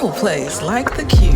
no place like the Cube.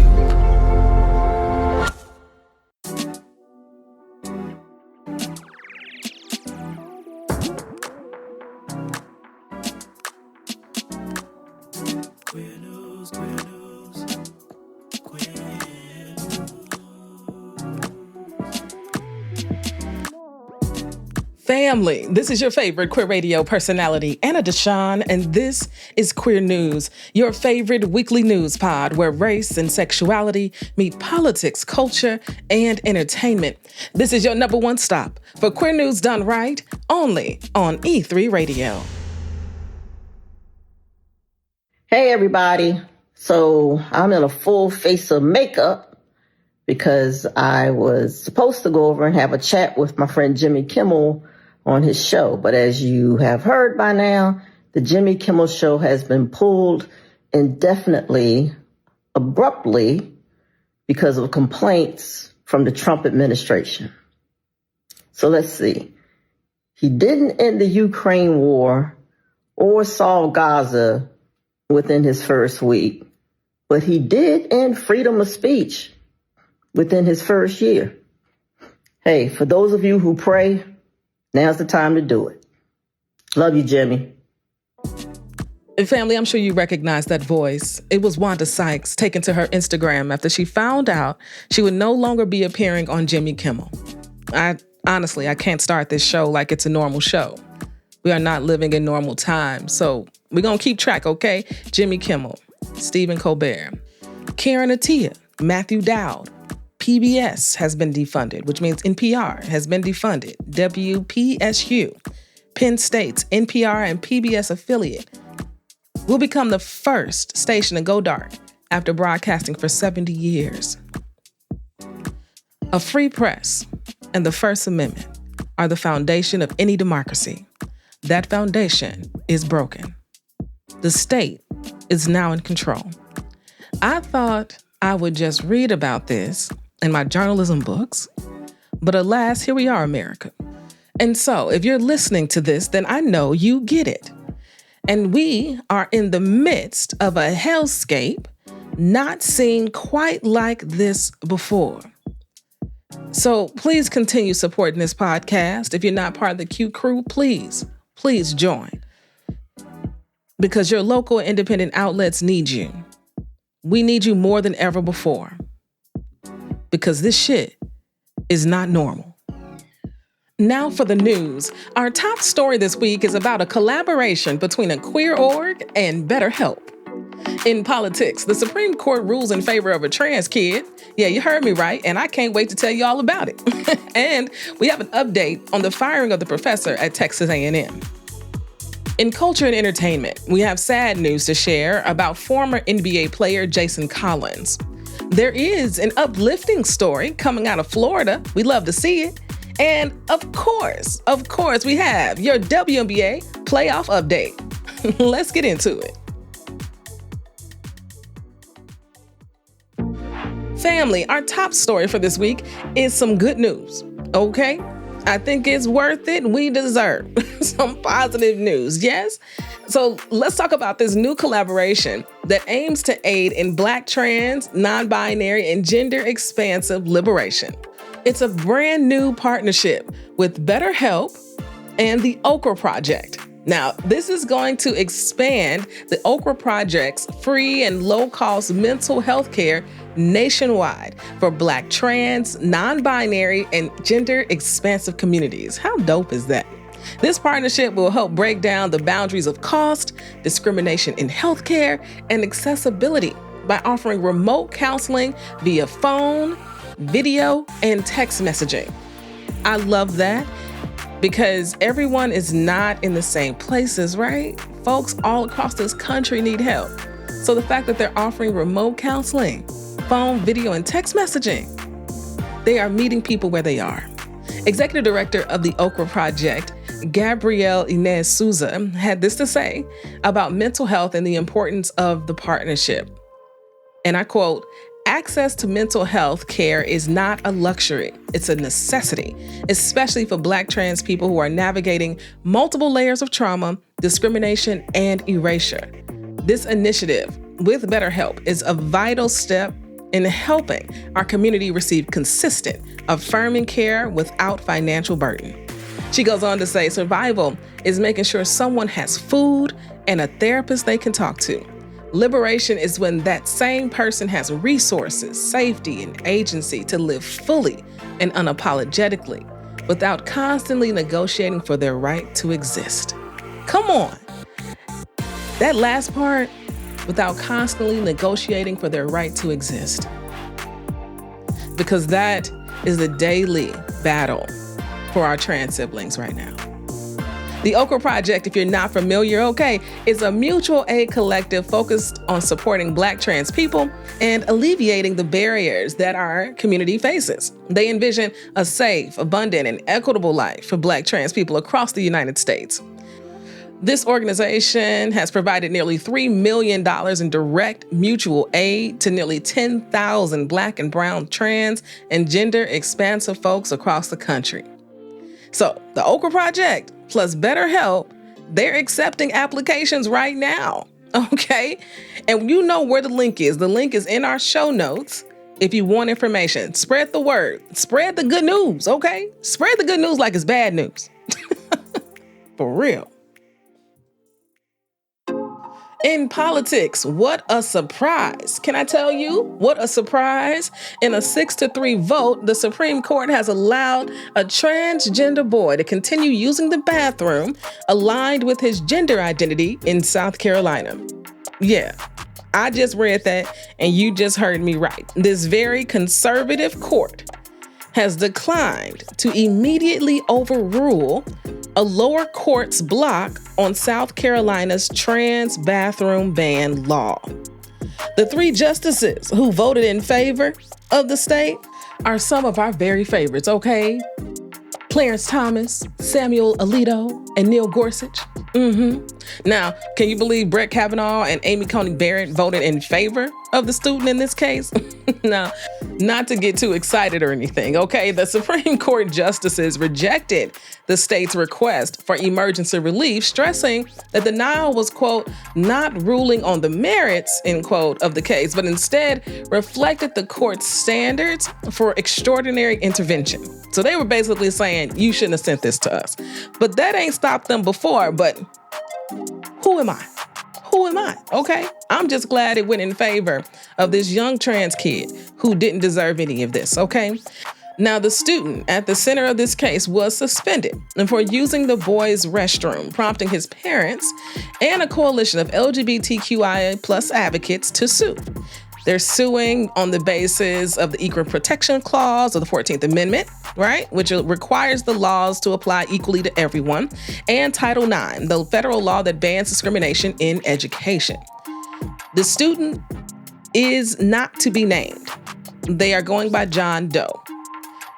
Family, this is your favorite queer radio personality, Anna DeShawn, and this is Queer News, your favorite weekly news pod where race and sexuality meet politics, culture, and entertainment. This is your number one stop for queer news done right, only on E3 Radio. Hey, everybody. So I'm in a full face of makeup because I was supposed to go over and have a chat with my friend Jimmy Kimmel on his show. But as you have heard by now, the Jimmy Kimmel show has been pulled indefinitely, abruptly, because of complaints from the Trump administration. So let's see. He didn't end the Ukraine war or solve Gaza within his first week, but he did end freedom of speech within his first year. Hey, for those of you who pray, now's the time to do it. Love you, Jimmy. Family, I'm sure you recognize that voice. It was Wanda Sykes taken to her Instagram after she found out she would no longer be appearing on Jimmy Kimmel. I can't start this show like it's a normal show. We are not living in normal times, so we're going to keep track, okay? Jimmy Kimmel, Stephen Colbert, Karen Attiah, Matthew Dowd. PBS has been defunded, which means NPR has been defunded. WPSU, Penn State's NPR and PBS affiliate, will become the first station to go dark after broadcasting for 70 years. A free press and the First Amendment are the foundation of any democracy. That foundation is broken. The state is now in control. I thought I would just read about this in my journalism books, but alas, here we are, America. And so if you're listening to this, then I know you get it. And we are in the midst of a hellscape not seen quite like this before. So please continue supporting this podcast. If you're not part of the QCrew, please join. Because your local independent outlets need you. We need you more than ever before. Because this shit is not normal. Now for the news. Our top story this week is about a collaboration between a queer org and BetterHelp. In politics, the Supreme Court rules in favor of a trans kid. Yeah, you heard me right, and I can't wait to tell you all about it. And we have an update on the firing of the professor at Texas A&M. In culture and entertainment, we have sad news to share about former NBA player Jason Collins. There is an uplifting story coming out of Florida. We love to see it. And of course, we have your WNBA playoff update. Let's get into it. Family, our top story for this week is some good news, okay? I think it's worth it. We deserve some positive news, yes? So let's talk about this new collaboration that aims to aid in Black, trans, non-binary, and gender-expansive liberation. It's a brand new partnership with BetterHelp and the Okra Project. Now, this is going to expand the Okra Project's free and low-cost mental health care nationwide for Black, trans, non-binary, and gender-expansive communities. How dope is that? This partnership will help break down the boundaries of cost, discrimination in healthcare, and accessibility by offering remote counseling via phone, video, and text messaging. I love that because everyone is not in the same places, right? Folks all across this country need help. So the fact that they're offering remote counseling, phone, video, and text messaging, they are meeting people where they are. Executive Director of the Okra Project, Gabrielle Inez Souza, had this to say about mental health and the importance of the partnership. And I quote, "Access to mental health care is not a luxury. It's a necessity, especially for Black trans people who are navigating multiple layers of trauma, discrimination, and erasure. This initiative with BetterHelp is a vital step in helping our community receive consistent, affirming care without financial burden. She goes on to say, survival is making sure someone has food and a therapist they can talk to. Liberation is when that same person has resources, safety, and agency to live fully and unapologetically without constantly negotiating for their right to exist. Come on. That last part, without constantly negotiating for their right to exist. Because that is the daily battle for our trans siblings right now. The Okra Project, if you're not familiar, is a mutual aid collective focused on supporting Black trans people and alleviating the barriers that our community faces. They envision a safe, abundant, and equitable life for Black trans people across the United States. This organization has provided nearly $3 million in direct mutual aid to nearly 10,000 Black and brown trans and gender expansive folks across the country. So the Okra Project plus BetterHelp, they're accepting applications right now, okay? And you know where the link is. The link is in our show notes. If you want information, spread the word, spread the good news, okay? Spread the good news like it's bad news. For real. In politics, what a surprise. Can I tell you? What a surprise. In a 6-3 vote, the Supreme Court has allowed a transgender boy to continue using the bathroom aligned with his gender identity in South Carolina. Yeah, I just read that and you just heard me right. This very conservative court has declined to immediately overrule a lower court's block on South Carolina's trans bathroom ban law. The 3 justices who voted in favor of the state are some of our very favorites, okay? Clarence Thomas, Samuel Alito, and Neil Gorsuch. Now, can you believe Brett Kavanaugh and Amy Coney Barrett voted in favor of the student in this case? Now, not to get too excited or anything, okay? The Supreme Court justices rejected the state's request for emergency relief, stressing that the denial was, quote, not ruling on the merits, end quote, of the case, but instead reflected the court's standards for extraordinary intervention. So they were basically saying, you shouldn't have sent this to us. But that ain't stopped them before, but who am I? Who am I? Okay, I'm just glad it went in favor of this young trans kid who didn't deserve any of this, okay? Now, the student at the center of this case was suspended for using the boys' restroom, prompting his parents and a coalition of LGBTQIA plus advocates to sue. They're suing on the basis of the Equal Protection Clause of the 14th Amendment, right, which requires the laws to apply equally to everyone, and Title IX, the federal law that bans discrimination in education. The student is not to be named. They are going by John Doe.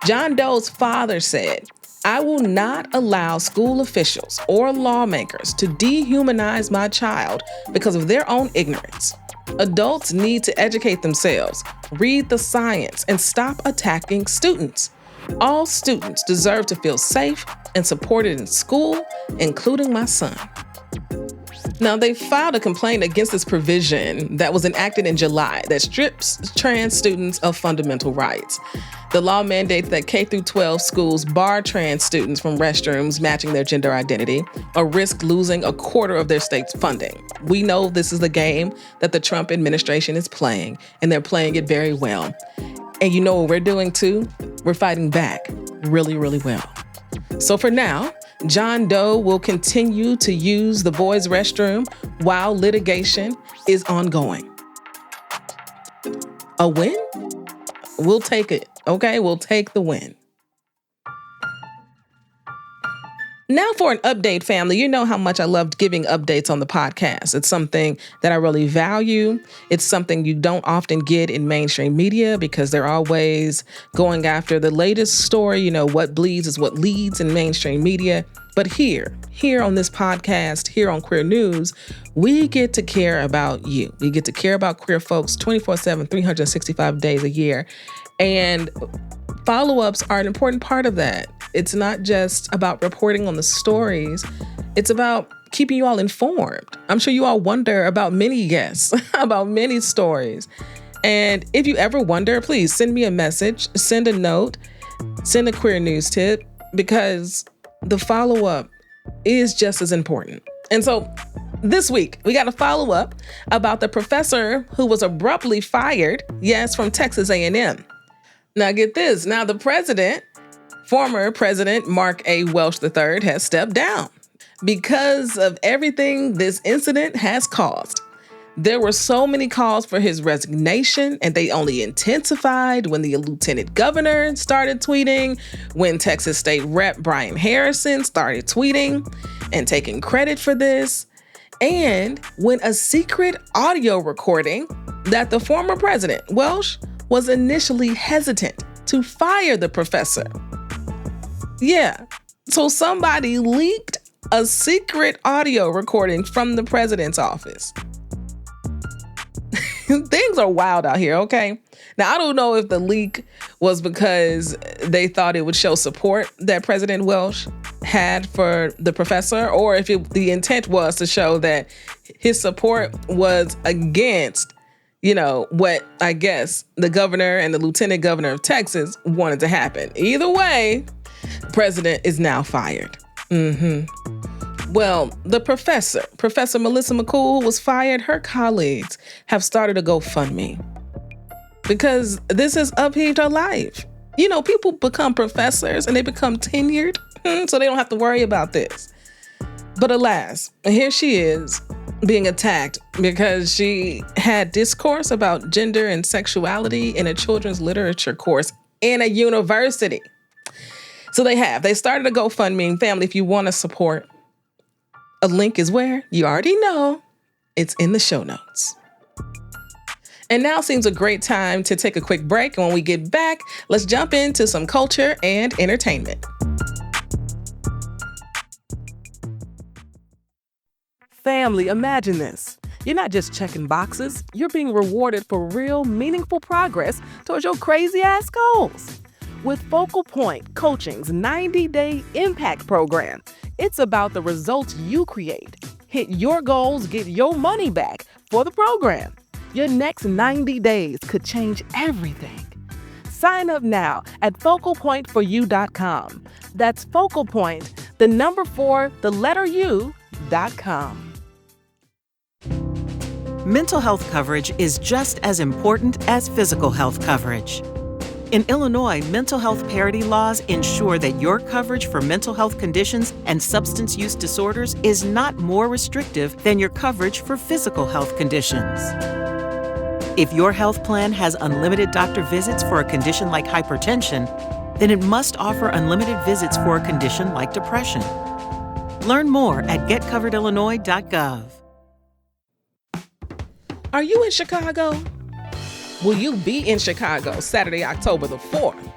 John Doe's father said, I will not allow school officials or lawmakers to dehumanize my child because of their own ignorance. Adults need to educate themselves, read the science, and stop attacking students. All students deserve to feel safe and supported in school, including my son. Now, they filed a complaint against this provision that was enacted in July that strips trans students of fundamental rights. The law mandates that K-12 schools bar trans students from restrooms matching their gender identity or risk losing a quarter of their state's funding. We know this is the game that the Trump administration is playing, and they're playing it very well. And you know what we're doing too? We're fighting back really, really well. So for now, John Doe will continue to use the boys' restroom while litigation is ongoing. A win? We'll take it, okay? We'll take the win. Now for an update, family. You know how much I loved giving updates on the podcast. It's something that I really value. It's something you don't often get in mainstream media because they're always going after the latest story. You know, what bleeds is what leads in mainstream media. But here on this podcast, here on Queer News, we get to care about you. We get to care about queer folks 24/7, 365 days a year. And follow-ups are an important part of that. It's not just about reporting on the stories. It's about keeping you all informed. I'm sure you all wonder about many guests, about many stories. And if you ever wonder, please send me a message, send a note, send a queer news tip, because the follow-up is just as important. And so this week, we got a follow-up about the professor who was abruptly fired, from Texas A&M. Now get this, now the president, former President Mark A. Welsh III, has stepped down because of everything this incident has caused. There were so many calls for his resignation, and they only intensified when the lieutenant governor started tweeting, when Texas State Rep Brian Harrison started tweeting and taking credit for this, and when a secret audio recording that the former president, Welsh, was initially hesitant to fire the professor. Yeah, so somebody leaked a secret audio recording from the president's office. Things are wild out here, okay? Now, I don't know if the leak was because they thought it would show support that President Welsh had for the professor, or if the intent was to show that his support was against, what I guess the governor and the lieutenant governor of Texas wanted to happen. Either way, the president is now fired. Well, the Professor Melissa McCool, was fired. Her colleagues have started a GoFundMe because this has upheaved her life. People become professors and they become tenured, so they don't have to worry about this. But alas, here she is being attacked because she had discourse about gender and sexuality in a children's literature course in a university. So they started a GoFundMe. Family, if you want to support, a link is where? You already know. It's in the show notes. And now seems a great time to take a quick break. And when we get back, let's jump into some culture and entertainment. Family, imagine this. You're not just checking boxes. You're being rewarded for real, meaningful progress towards your crazy-ass goals. With Focal Point Coaching's 90-day impact program, it's about the results you create. Hit your goals, get your money back for the program. Your next 90 days could change everything. Sign up now at focalpointforyou.com. That's Focal Point, the number 4, the letter U.com. Mental health coverage is just as important as physical health coverage. In Illinois, mental health parity laws ensure that your coverage for mental health conditions and substance use disorders is not more restrictive than your coverage for physical health conditions. If your health plan has unlimited doctor visits for a condition like hypertension, then it must offer unlimited visits for a condition like depression. Learn more at getcoveredillinois.gov. Are you in Chicago? Will you be in Chicago Saturday, October the 4th?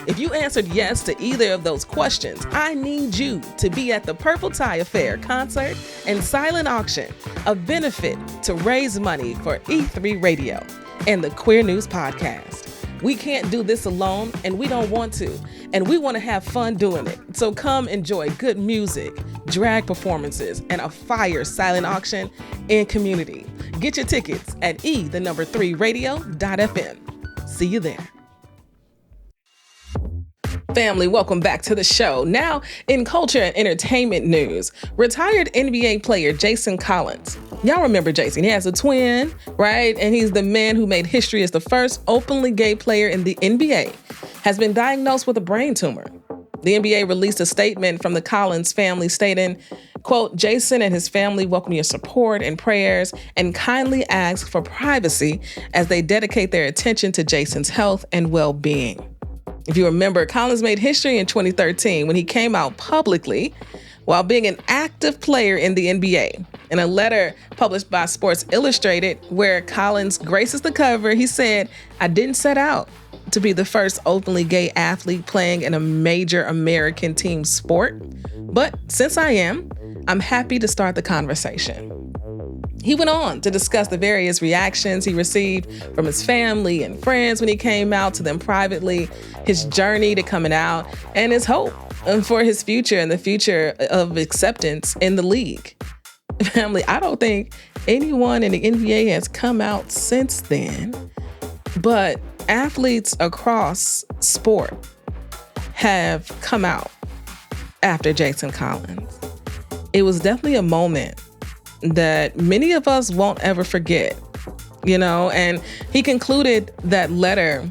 If you answered yes to either of those questions, I need you to be at the Purple Tie Affair concert and silent auction, a benefit to raise money for E3 Radio and the Queer News Podcast. We can't do this alone, and we don't want to, and we want to have fun doing it. So come enjoy good music, drag performances, and a fire silent auction in community. Get your tickets at e3radio.fm. See you there. Family, welcome back to the show. Now, in culture and entertainment news, retired NBA player Jason Collins. Y'all remember Jason. He has a twin, right? And he's the man who made history as the first openly gay player in the NBA, has been diagnosed with a brain tumor. The NBA released a statement from the Collins family stating, quote, Jason and his family welcome your support and prayers and kindly ask for privacy as they dedicate their attention to Jason's health and well-being. If you remember, Collins made history in 2013 when he came out publicly while being an active player in the NBA. In a letter published by Sports Illustrated, where Collins graces the cover, he said, I didn't set out to be the first openly gay athlete playing in a major American team sport, but since I am, I'm happy to start the conversation. He went on to discuss the various reactions he received from his family and friends when he came out to them privately, his journey to coming out, and his hope for his future and the future of acceptance in the league. Family, I don't think anyone in the NBA has come out since then, but athletes across sport have come out after Jason Collins. It was definitely a moment that many of us won't ever forget, and he concluded that letter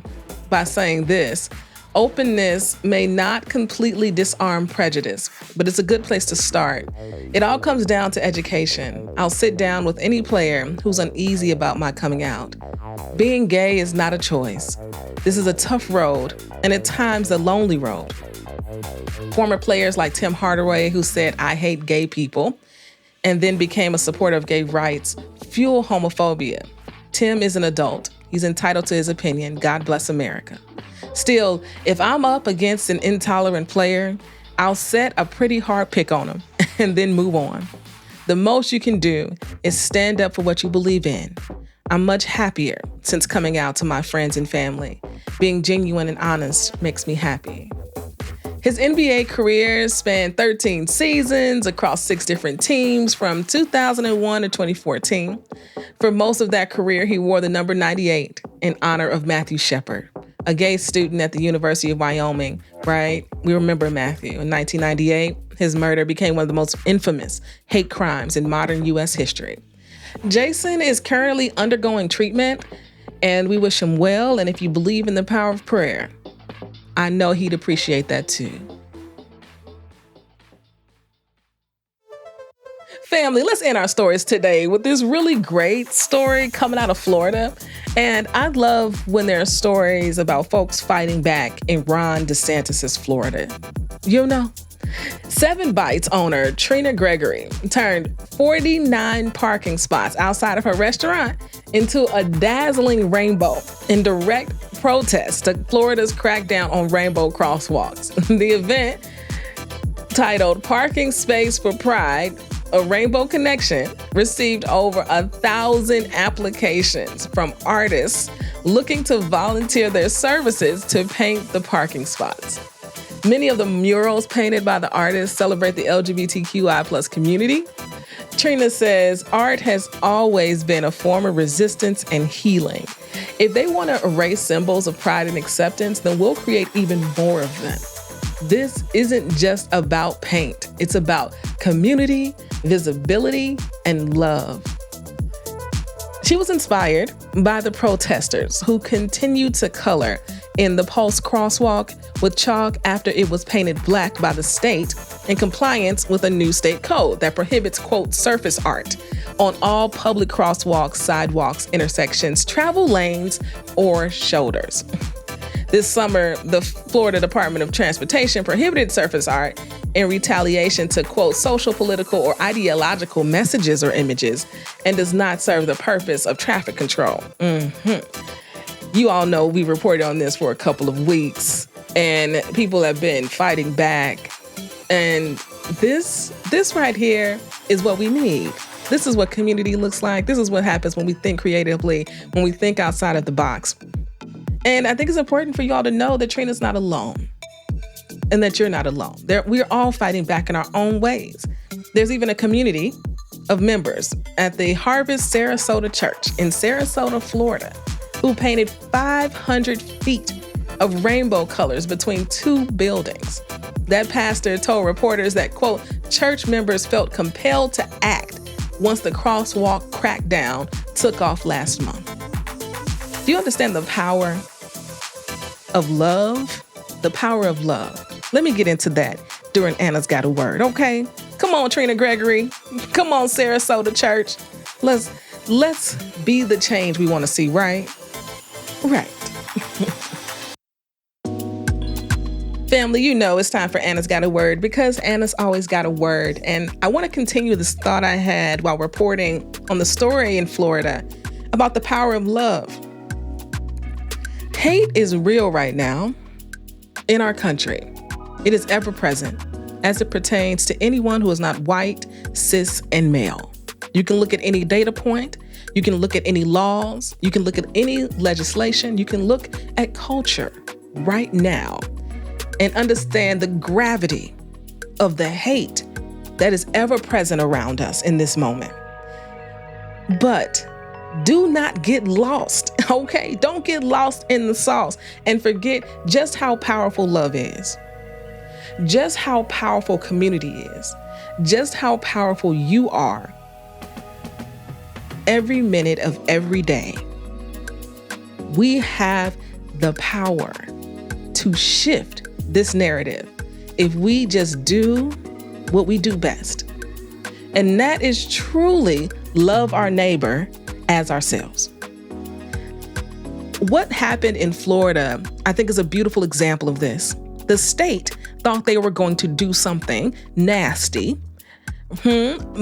by saying this: openness may not completely disarm prejudice, but it's a good place to start. It all comes down to education. I'll sit down with any player who's uneasy about my coming out. Being gay is not a choice. This is a tough road, and at times a lonely road. Former players like Tim Hardaway, who said, "I hate gay people," and then became a supporter of gay rights, fuel homophobia. Tim is an adult. He's entitled to his opinion. God bless America. Still, if I'm up against an intolerant player, I'll set a pretty hard pick on him and then move on. The most you can do is stand up for what you believe in. I'm much happier since coming out to my friends and family. Being genuine and honest makes me happy. His NBA career spanned 13 seasons across 6 different teams from 2001 to 2014. For most of that career, he wore the number 98 in honor of Matthew Shepard, a gay student at the University of Wyoming, right? We remember Matthew. In 1998, his murder became one of the most infamous hate crimes in modern U.S. history. Jason is currently undergoing treatment, and we wish him well. And if you believe in the power of prayer, I know he'd appreciate that too. Family, let's end our stories today with this really great story coming out of Florida. And I love when there are stories about folks fighting back in Ron DeSantis' Florida. Se7en Bites owner Trina Gregory turned 49 parking spots outside of her restaurant into a dazzling rainbow in direct protest to Florida's crackdown on rainbow crosswalks. The event, titled Parking Space for Pride, a Rainbow Connection, received over 1,000 applications from artists looking to volunteer their services to paint the parking spots. Many of the murals painted by the artists celebrate the LGBTQI+ community. Trina says art has always been a form of resistance and healing. If they want to erase symbols of pride and acceptance, then we'll create even more of them. This isn't just about paint. It's about community, visibility, and love. She was inspired by the protesters who continued to color in the Pulse crosswalk with chalk after it was painted black by the state in compliance with a new state code that prohibits, quote, surface art on all public crosswalks, sidewalks, intersections, travel lanes, or shoulders. This summer, the Florida Department of Transportation prohibited surface art in retaliation to, quote, social, political, or ideological messages or images, and does not serve the purpose of traffic control. You all know we reported on this for a couple of weeks, and people have been fighting back. And this right here is what we need. This is what community looks like. This is what happens when we think creatively, when we think outside of the box. And I think it's important for you all to know that Trina's not alone and that you're not alone. We're all fighting back in our own ways. There's even a community of members at the Harvest Sarasota Church in Sarasota, Florida, who painted 500 feet of rainbow colors between 2 buildings. That pastor told reporters that, quote, church members felt compelled to act once the crosswalk crackdown took off last month. Do you understand the power of love? The power of love. Let me get into that during Anna's Got a Word, okay? Come on, Trina Gregory. Come on, Sarasota Church. Let's be the change we want to see, right? Right. Family, you know it's time for Anna's Got a Word because Anna's always got a word. And I want to continue this thought I had while reporting on the story in Florida about the power of love. Hate is real right now in our country. It is ever present as it pertains to anyone who is not white, cis, and male. You can look at any data point. You can look at any laws. You can look at any legislation. You can look at culture right now. and understand the gravity of the hate that is ever present around us in this moment. But do not get lost, okay? Don't get lost in the sauce and forget just how powerful love is, just how powerful community is, just how powerful you are every minute of every day. We have the power to shift this narrative if we just do what we do best. And that is truly love our neighbor as ourselves. What happened in Florida, I think, is a beautiful example of this. The state thought they were going to do something nasty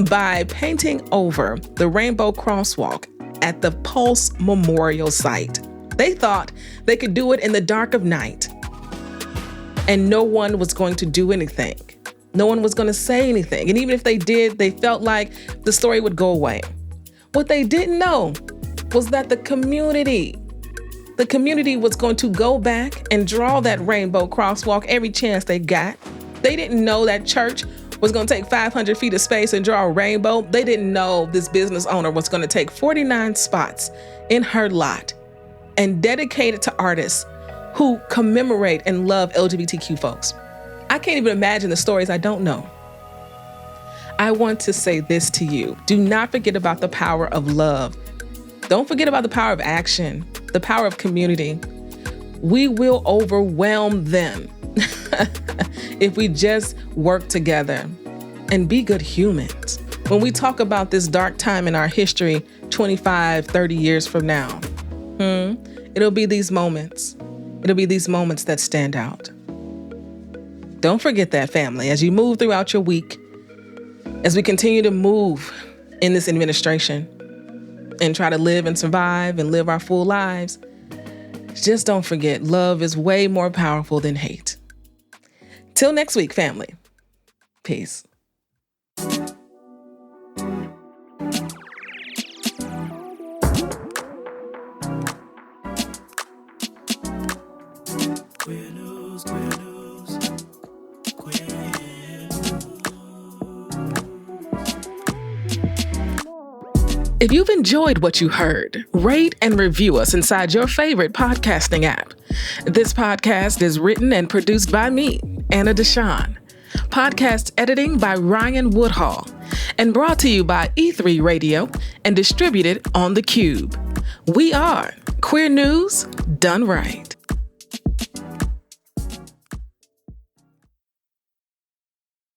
by painting over the rainbow crosswalk at the Pulse Memorial site. They thought they could do it in the dark of night, and no one was going to do anything. No one was going to say anything. And even if they did, they felt like the story would go away. What they didn't know was that the community was going to go back and draw that rainbow crosswalk every chance they got. They didn't know that church was going to take 500 feet of space and draw a rainbow. They didn't know this business owner was going to take 49 spots in her lot and dedicate it to artists who commemorate and love LGBTQ folks. I can't even imagine the stories I don't know. I want to say this to you. Do not forget about the power of love. Don't forget about the power of action, the power of community. We will overwhelm them if we just work together and be good humans. When we talk about this dark time in our history 25, 30 years from now, it'll be these moments. It'll be these moments that stand out. Don't forget that, family, as you move throughout your week, as we continue to move in this administration and try to live and survive and live our full lives. Just don't forget, love is way more powerful than hate. Till next week, family. Peace. Queer News, Queer News, Queer If you've enjoyed what you heard, rate and review us inside your favorite podcasting app. This podcast is written and produced by me, Anna DeShawn. Podcast editing by Ryan Woodhall. And brought to you by E3 Radio and distributed on The Cube. We are Queer News Done Right.